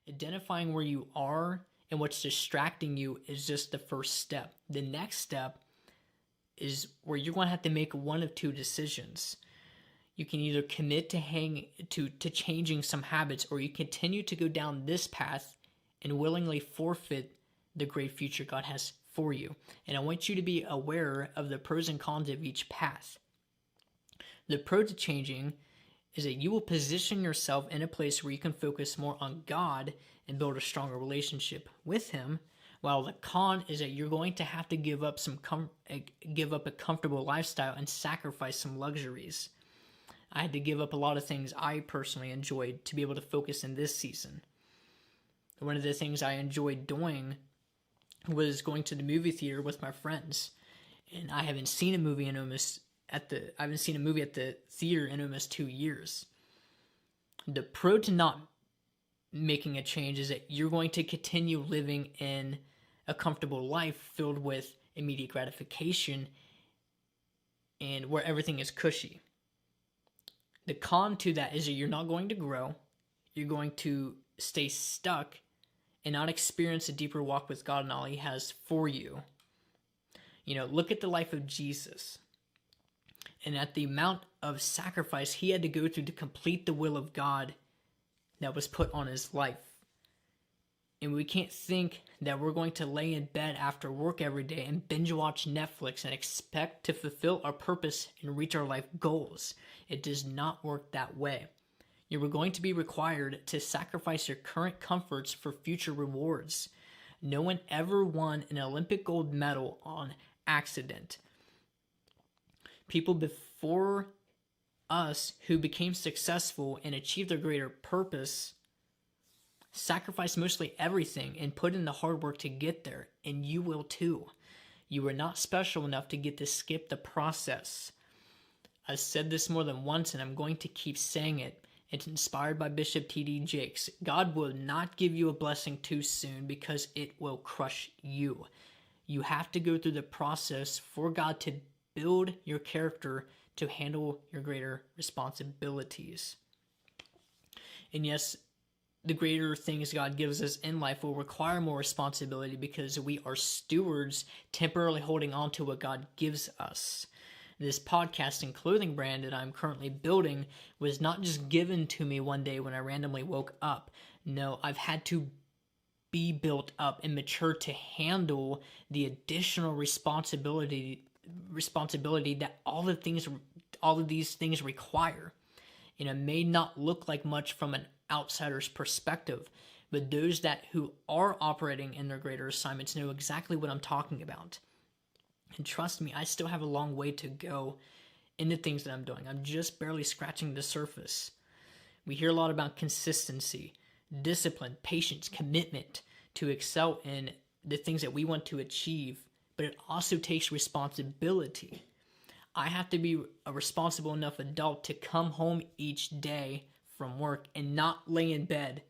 Identifying where you are and what's distracting you is just the first step. The next step is where you're going to have to make one of two decisions. You can either commit to changing some habits, or you continue to go down this path and willingly forfeit the great future God has for you. And I want you to be aware of the pros and cons of each path. The pro to changing is that you will position yourself in a place where you can focus more on God and build a stronger relationship with Him, while the con is that you're going to have to give up a comfortable lifestyle and sacrifice some luxuries. I had to give up a lot of things I personally enjoyed to be able to focus in this season. One of the things I enjoyed doing was going to the movie theater with my friends, and I haven't seen a movie at the theater in almost 2 years. The pro to not making a change is that you're going to continue living in a comfortable life filled with immediate gratification and where everything is cushy. The con to that is that you're not going to grow. You're going to stay stuck and not experience a deeper walk with God and all He has for you. Look at the life of Jesus and at the amount of sacrifice He had to go through to complete the will of God that was put on His life. And we can't think that we're going to lay in bed after work every day and binge watch Netflix and expect to fulfill our purpose and reach our life goals. It does not work that way. You are going to be required to sacrifice your current comforts for future rewards. No one ever won an Olympic gold medal on accident. People before us who became successful and achieved their greater purpose sacrificed mostly everything and put in the hard work to get there, and you will too. You are not special enough to get to skip the process. I've said this more than once, and I'm going to keep saying it. It's inspired by Bishop T.D. Jakes. God will not give you a blessing too soon because it will crush you. You have to go through the process for God to build your character to handle your greater responsibilities. And yes, the greater things God gives us in life will require more responsibility because we are stewards temporarily holding on to what God gives us. This podcasting clothing brand that I'm currently building was not just given to me one day when I randomly woke up. No, I've had to be built up and mature to handle the additional responsibility that all of these things require. It may not look like much from an outsider's perspective, but those who are operating in their greater assignments know exactly what I'm talking about. And trust me, I still have a long way to go in the things that I'm doing. I'm just barely scratching the surface. We hear a lot about consistency, discipline, patience, commitment to excel in the things that we want to achieve, but it also takes responsibility. I have to be a responsible enough adult to come home each day from work and not lay in bed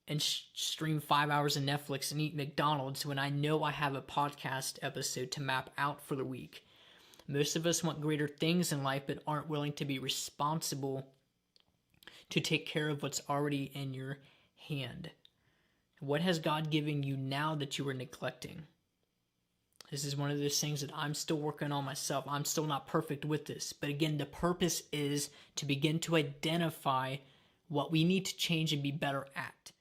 and stream 5 hours of Netflix and eat McDonald's when I know I have a podcast episode to map out for the week. Most of us want greater things in life but aren't willing to be responsible to take care of what's already in your hand. What has God given you now that you are neglecting? This is one of those things that I'm still working on myself. I'm still not perfect with this. But again, the purpose is to begin to identify what we need to change and be better at.